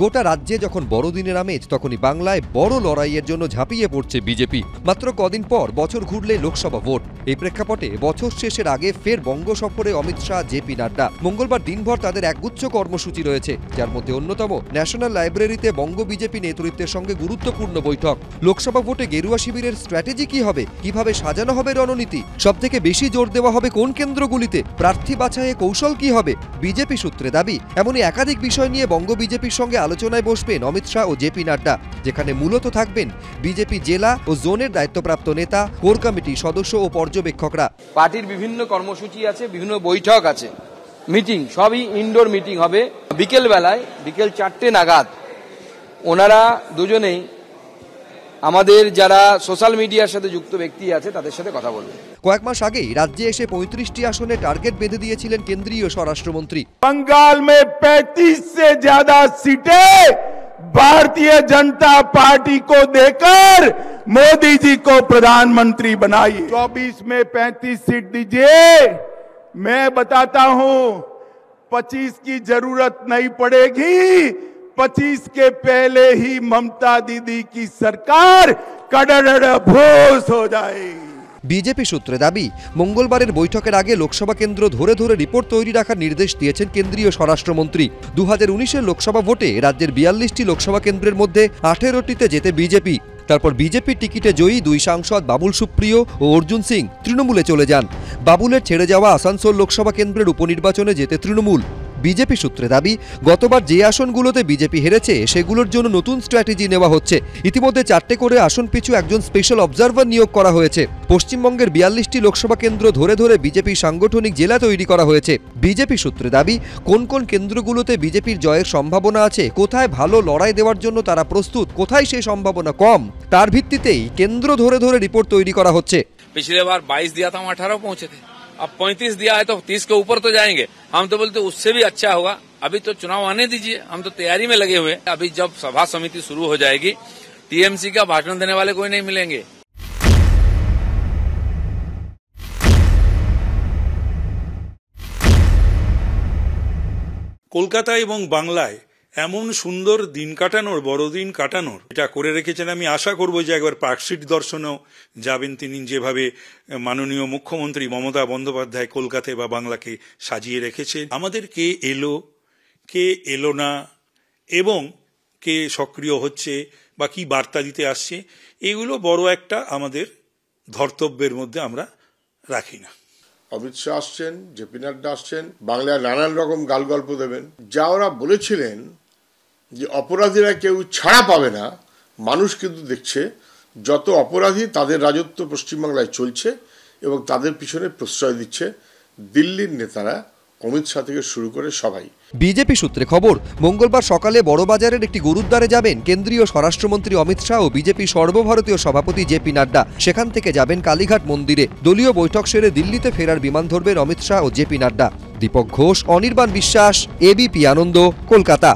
গোটা রাজ্যে যখন বড়দিনের আমেজ, তখনই বাংলায় বড় লড়াইয়ের জন্য ঝাঁপিয়ে পড়ছে বিজেপি। মাত্র কদিন পর বছর ঘুরলে লোকসভা ভোট। এই প্রেক্ষাপটে বছর শেষের আগে ফের বঙ্গ সফরে অমিত শাহ, জেপি নাড্ডা। মঙ্গলবার দিনভর তাদের একগুচ্ছ কর্মসূচি রয়েছে, যার মধ্যে অন্যতম ন্যাশনাল লাইব্রেরিতে বঙ্গ বিজেপি নেতৃত্বের সঙ্গে গুরুত্বপূর্ণ বৈঠক। লোকসভা ভোটে গেরুয়া শিবিরের স্ট্র্যাটেজি কি হবে, কিভাবে সাজানো হবে রণনীতি, সবথেকে বেশি জোর দেওয়া হবে কোন কেন্দ্রগুলিতে, প্রার্থী বাছাইয়ে কৌশল কি হবে, বিজেপি সূত্রে দাবি এমনই একাধিক বিষয় নিয়ে বঙ্গ বিজেপির সঙ্গে আলোচনায় বসবেন অমিত শাহ ও জেপি নাড্ডা, যেখানে মূলত থাকবেন বিজেপি জেলা ও জোনের দায়িত্বপ্রাপ্ত নেতা, কোর কমিটি সদস্য ও পর্যবেক্ষকরা। পার্টির বিভিন্ন কর্মসূচি আছে, বিভিন্ন বৈঠক আছে, মিটিং, সবই ইনডোর মিটিং হবে। বিকেল বেলায়, বিকেল 4টে নাগাদ ওনারা দুজনেই আমাদের যারা সোশ্যাল মিডিয়ার সাথে যুক্ত ব্যক্তি আছে তাদের সাথে কথা বলবেন। কয়েক মাস আগেই রাজ্যে এসে 35টি আসনে টার্গেট বেঁধে দিয়েছিলেন কেন্দ্রীয় স্বরাষ্ট্রমন্ত্রী। बंगाल में 35 से ज्यादा सीटें भारतीय जनता पार्टी को देकर मोदी जी को प्रधानमंत्री बनाइए। 24 में 35 सीट दीजिए, मैं बताता हूं 25 की जरूरत नहीं पड़ेगी। 25 के पहले ही ममता दीदी की सरकार कड़ड़ भोस हो जाएगी। বিজেপি সূত্রে দাবি, মঙ্গলবারের বৈঠকের আগে লোকসভা কেন্দ্র ধরে ধরে রিপোর্ট তৈরি রাখার নির্দেশ দিয়েছেন কেন্দ্রীয় স্বরাষ্ট্রমন্ত্রী। 2019-এর লোকসভা ভোটে রাজ্যের 42টি লোকসভা কেন্দ্রের মধ্যে 18টিতে জেতে বিজেপি। তারপর বিজেপির টিকিটে জয়ী দুই সাংসদ বাবুল সুপ্রিয় ও অর্জুন সিং তৃণমূলে চলে যান। বাবুলের ছেড়ে যাওয়া আসানসোল লোকসভা কেন্দ্রের উপনির্বাচনে জেতে তৃণমূল। বিজেপি সূত্রে দাবি, গতবার যে আসনগুলোতে বিজেপি হেরেছে সেগুলোর জন্য নতুন স্ট্র্যাটেজি নেওয়া হচ্ছে। ইতিমধ্যে 4টে করে আসন পিছু একজন স্পেশাল অবজারভার নিয়োগ করা হয়েছে। পশ্চিমবঙ্গের 42টি লোকসভা কেন্দ্র ধরে ধরে বিজেপির সাংগঠনিক জেলা তৈরি করা হয়েছে। বিজেপি সূত্রে দাবি, কোন কোন কেন্দ্রগুলোতে বিজেপির জয়ের সম্ভাবনা আছে, কোথায় ভালো লড়াই দেওয়ার জন্য তারা প্রস্তুত, কোথায় সেই সম্ভাবনা কম, তার ভিত্তিতেই কেন্দ্র ধরে ধরে রিপোর্ট তৈরি করা হচ্ছে। पिछले बार 22 दिया था, हम 18 पहुंचे थे। अब 35 दिया है तो 30 के ऊपर तो जाएंगे। हम तो बोलते उससे भी अच्छा होगा। अभी तो चुनाव आने दीजिए, हम तो तैयारी में लगे हुए। अभी जब सभा समिति शुरू हो जाएगी, टीएमसी का भाषण देने वाले कोई नहीं मिलेंगे। কলকাতা এবং বাংলায় এমন সুন্দর দিন কাটানোর, বড়দিন কাটানোর এটা করে রেখেছেন। আমি আশা করব যে একবার পার্কস্ট্রিট দর্শনেও যাবেন তিনি, যেভাবে মাননীয় মুখ্যমন্ত্রী মমতা বন্দ্যোপাধ্যায় কলকাতা বা বাংলাকে সাজিয়ে রেখেছেন। আমাদের কে এলো না এবং কে সক্রিয় হচ্ছে বা কি বার্তা দিতে আসছে, এগুলো বড় একটা আমাদের ধর্তব্যের মধ্যে আমরা রাখি না। অমিত শাহ আসছেন, জেপি নাড্ডা আসছেন, বাংলায় নানান রকম গালগল্প দেবেন। যা ওরা বলেছিলেন যে অপরাধীরা কেউ ছাড়া পাবে না, মানুষ কিন্তু দেখছে যত অপরাধী তাদের রাজত্ব পশ্চিমবাংলায় চলছে এবং তাদের পিছনে প্রশ্রয় দিচ্ছে দিল্লির নেতারা, অমিত শাহ থেকে শুরু করে সবাই। বিজেপি সূত্রে খবর, মঙ্গলবার সকালে বড়বাজারের একটি গুরুদ্বারে যাবেন কেন্দ্রীয় স্বরাষ্ট্রমন্ত্রী অমিত শাহ ও বিজেপি সর্বভারতীয় সভাপতি জেপি নাড্ডা। সেখান থেকে যাবেন কালীঘাট মন্দিরে। দলীয় বৈঠক সেরে দিল্লিতে ফেরার বিমান ধরবেন অমিত শাহ ও জেপি নাড্ডা। দীপক ঘোষ, অনির্বাণ বিশ্বাস, এবিপি আনন্দ, কলকাতা।